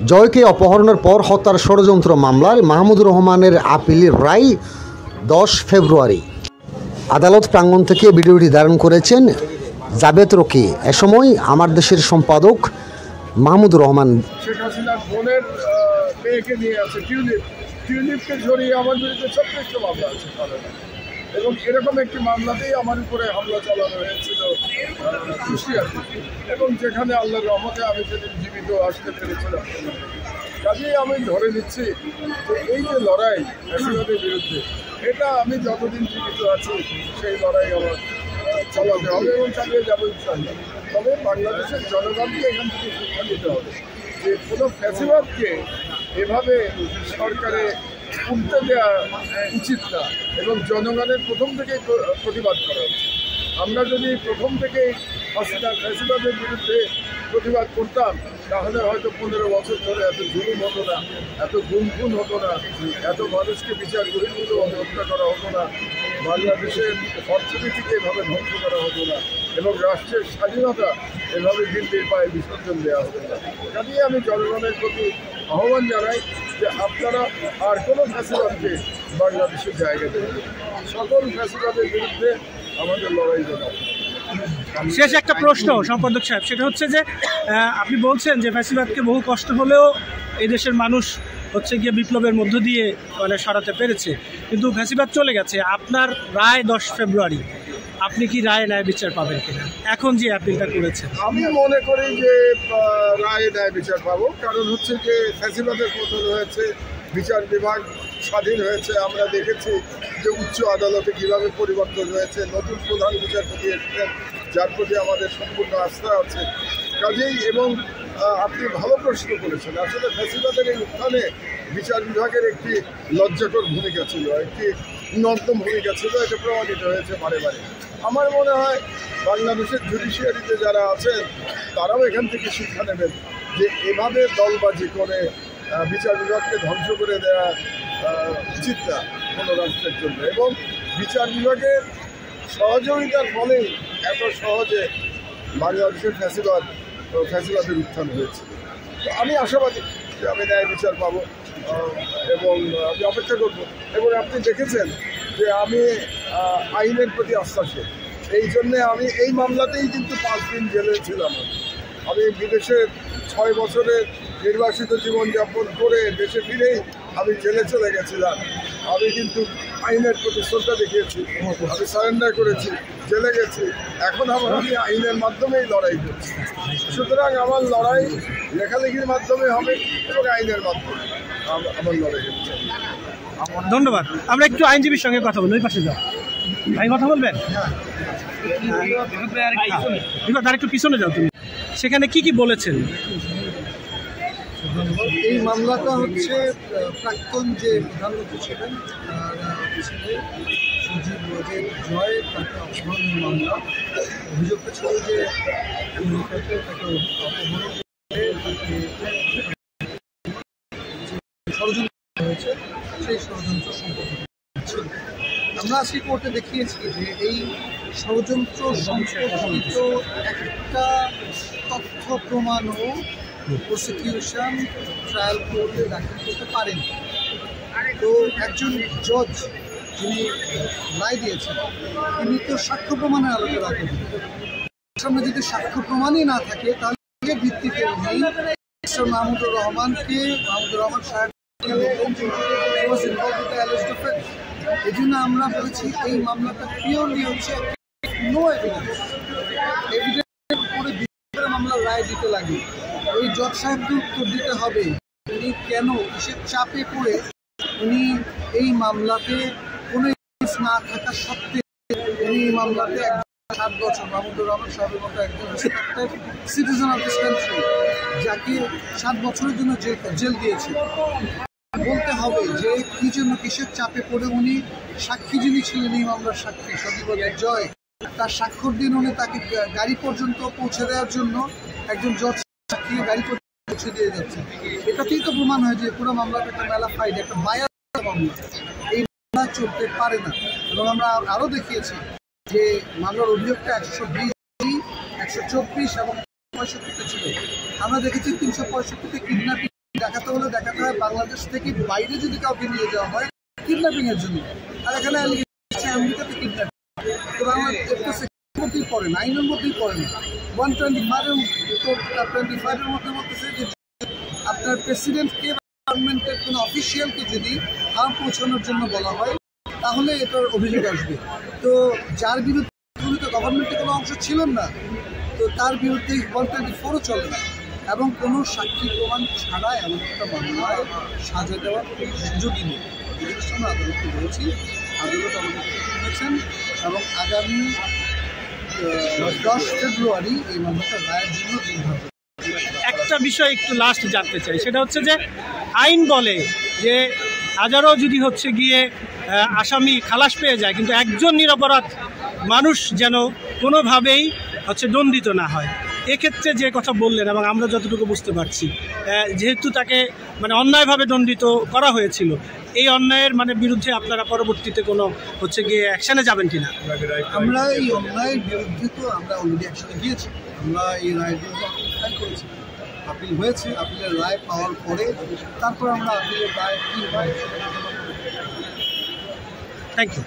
জয়কে অপহরণের পর হত্যার ষড়যন্ত্র মামলায় মাহমুদুর রহমানের আপিলের রায় 10 ফেব্রুয়ারি। আদালত প্রাঙ্গণ থেকে ভিডিওটি ধারণ করেছেন জাবেদ রকি। এ সময় আমার দেশের সম্পাদক মাহমুদুর রহমান শেখ হাসিনার বোনের মেয়েকে নিয়ে আছে টিউলিপকে ঝরিয়ে আমার বিরুদ্ধে 36টা মামলা আছে এবং এরকম একটি মামলাতেই আমার উপরে হামলা চালানো হয়েছিল কুষ্টিয়াতে, এবং যেখানে আল্লাহর রহমতে আমি সেদিন জীবিত আসতে পেরেছিলাম। কাজেই আমি ধরে নিচ্ছি যে এই যে লড়াই ফ্যাসিবাদের বিরুদ্ধে, এটা আমি যতদিন জীবিত আছি সেই লড়াই আমার চালাতে হবে এবং চালিয়ে যাবো ইনশাআল্লাহ। তবে বাংলাদেশের জনগণকে এখান থেকে শিক্ষা দিতে হবে যে কোনো ফ্যাসিবাদকে এভাবে সরকারে উঠতে দেওয়া উচিত না এবং জনগণের প্রথম থেকেই প্রতিবাদ করা উচিত। আমরা যদি প্রথম থেকেই ফ্যাসিবাদের বিরুদ্ধে প্রতিবাদ করতাম তাহলে হয়তো 15 বছর ধরে এত জুলুম হতো না, এত গুম হতো না, এত মানুষকে বিচার বহির্ভূত হত্যা করা হতো না, বাংলাদেশের অর্থনীতিকে এভাবে ধ্বংস করা হতো না এবং রাষ্ট্রের স্বাধীনতা এভাবে দিল্লির পায়ে বিসর্জন দেওয়া হতো না। কাজেই আমি জনগণের প্রতি আহ্বান জানাই যে আপনারা আর কোনো ফ্যাসিবাদকে বাংলাদেশের জায়গা দেবেন, সকল ফ্যাসিবাদের বিরুদ্ধে আমাদের লড়াই জানাবো। শেষ একটা প্রশ্ন সম্পাদক সাহেব, সেটা হচ্ছে যে আপনি বলছেন যে ফ্যাসিবাদকে বহু কষ্ট হলেও এই দেশের মানুষ হচ্ছে গিয়ে বিপ্লবের মধ্য দিয়ে সরাতে পেরেছে, কিন্তু ফ্যাসিবাদ চলে গেছে। আপনার রায় 10 ফেব্রুয়ারি, আপনি কি রায় ন্যায় বিচার পাবেন কিনা এখন যে আপিলটা করেছেন? আমি মনে করি যে রায় ন্যায় বিচার পাবো, কারণ হচ্ছে যে ফ্যাসিবাদের পতন হয়েছে, বিচার বিভাগ স্বাধীন হয়েছে। আমরা দেখেছি যে উচ্চ আদালতে কীভাবে পরিবর্তন হয়েছে, নতুন প্রধান বিচারপতি এসেছেন যার প্রতি আমাদের সম্পূর্ণ আস্থা আছে। কাজেই এবং আপনি ভালো প্রশ্ন করেছেন, আসলে ফ্যাসিবাদের এই উত্থানে বিচার বিভাগের একটি লজ্জাকর ভূমিকা ছিল, একটি নর্দম ভূমিকা ছিল, এটা প্রমাণিত হয়েছে বারে বারে। আমার মনে হয় বাংলাদেশের জুডিশিয়ারিতে যারা আছেন তারাও এখান থেকে শিক্ষা নেবেন যে এভাবে দলবাজি করে বিচার বিভাগকে ধ্বংস করে দেওয়া উচিত না কোনো রাষ্ট্রের জন্য, এবং বিচার বিভাগের সহযোগিতার ফলেই এত সহজে বাংলাদেশের ফ্যাসিবাদের উত্থান হয়েছে। তো আমি আশাবাদী যে আমি ন্যায় বিচার পাবো এবং আমি অপেক্ষা করব। এবং আপনি দেখেছেন যে আমি আইনের প্রতি আস্থাশীল, এই জন্যে আমি এই মামলাতেই কিন্তু 5 দিন জেলে ছিলাম। আমি বিদেশে 6 বছরের নির্বাসিত জীবনযাপন করে দেশে ফিরেই আমি জেলে চলে গেছিলাম। আমি কিন্তু আইনের প্রতি শ্রদ্ধা দেখিয়েছি, আমি সারেন্ডার করেছি, জেলে গেছি, এখন আমি আইনের মাধ্যমেই লড়াই করছি। সুতরাং আমার লড়াই লেখালেখির মাধ্যমে হবে এবং আইনের মাধ্যমে আমার লড়াই হচ্ছে। ধন্যবাদ। আমরা একটু আইনজীবীর সঙ্গে কথা বলবো, ওই পাশে যাও ভাই, কথা বলবেন? আর একটু পিছনে যাও তুমি, সেখানে কি বলেছেন? এই মামলাটা হচ্ছে প্রাক্তন যে প্রধানমন্ত্রী ছিলেন সজীব জয়, তাকে অপহরণের মামলা। অভিযোগটা ছিল যে ষড়যন্ত্র হয়েছে, সেই ষড়যন্ত্র সম্পর্কে ছিল। আমরা আজকে কোর্টে দেখিয়েছি যে এই ষড়যন্ত্র সম্পর্কিত একটা তথ্য প্রমাণও প্রসিকিউশন ট্রায়াল কোর্টে দাখিল করতে পারেন। তো একজন জজ যিনি রায় দিয়েছেন তিনি তো সাক্ষ্য প্রমাণের আলোকে রায় দেবেন। সামনে যদি সাক্ষ্য প্রমাণই না থাকে তাহলে ভিত্তিতে উনি মাহমুদুর রহমান সাহেব এই জন্য আমরা বলেছি এই মামলাটা পিওরলি হচ্ছে নো এভিডেন্স উপরে মামলার রায় দিতে লাগে। ওই জজ সাহেবকে উত্তর দিতে হবে উনি কেন কিসের চাপে পড়ে উনি এই মামলাতে কোনো না থাকা সত্ত্বেও উনি এই মামলাতে 7 বছর মাহমুদুর রহমান সাহেবের মতো একজন সিটিজেন অফ দিস কান্ট্রি যাকে 7 বছরের জন্য জেল দিয়েছে। বলতে হবে যে কি জন্য কিসের চাপে পড়ে উনি সাক্ষী যিনি ছিলেন এই মামলার সাক্ষী সজীব জয়, তার স্বাক্ষর দিন উনি তাকে গাড়ি পর্যন্ত পৌঁছে দেওয়ার জন্য একজন জজ সাক্ষী গাড়ি পর্যন্ত পৌঁছে দিয়ে যাচ্ছে। এটাতেই তো প্রমাণ হয় যে পুরো মামলাটা একটা মেলা ফাইড, একটা বায়ার মামলা, এই মামলা চলতে পারে না। এবং আমরা আরও দেখিয়েছি যে মামলার অভিযোগটা 120, 124 এবং 65 ছিল। আমরা দেখেছি 365-তে কিডন্যাপিং দেখাতে হলে দেখাতে হয় বাংলাদেশ থেকে বাইরে যদি কাউকে নিয়ে যাওয়া হয় কিডন্যাপিংয়ের জন্য, আর এখানে আমেরিকাতে কিডন্যাপিং, তো বাংলাদেশ মধ্যেই পড়ে না, আইনের মধ্যেই পড়ে না। 125-এর মধ্যে বলতেছে যে আপনার প্রেসিডেন্টকে গভর্নমেন্টের কোনো অফিসিয়ালকে যদি হার পৌঁছানোর জন্য বলা হয় তাহলে এটার অভিযোগ আসবে। তো যার বিরুদ্ধে গভর্নমেন্টের কোনো অংশ ছিলেন না, তো তার বিরুদ্ধে 124ও চলে না, এবং কোনো সাক্ষী প্রমাণ ছাড়া এমন একটা মামলায় সাজা দেওয়ার সুযোগই নেই। এই জিনিসটা আমরা আদালতকে বলেছি, আদালত আমাদের শুনেছেন, এবং আগামী 10 ফেব্রুয়ারি এই মামলাটা রায়ের জন্য নির্ধারিত। একটা বিষয় একটু লাস্ট জানতে চাই, সেটা হচ্ছে যে আইন বলে যে হাজারো যদি হচ্ছে গিয়ে আসামি খালাস পেয়ে যায়, কিন্তু একজন নিরপরাধ মানুষ যেন কোনোভাবেই হচ্ছে দণ্ডিত না হয়। এক্ষেত্রে যে কথা বললেন, এবং আমরা যতটুকু বুঝতে পারছি, যেহেতু তাকে মানে অন্যায়ভাবে দণ্ডিত করা হয়েছিল, এই অন্যায়ের মানে বিরুদ্ধে আপনারা পরবর্তীতে কোনো হচ্ছে গিয়ে অ্যাকশানে যাবেন কিনা? আমরা এই অন্যায়ের বিরুদ্ধে তো আমরা অলরেডি অ্যাকশনে গিয়েছি। আমরা এই রায়ের বিরুদ্ধে আপিল করেছি, আপিল হয়েছে, আপিলের রায় পাওয়ার পরে তারপর আমরা আপিলের রায় কী হয়। Thank you.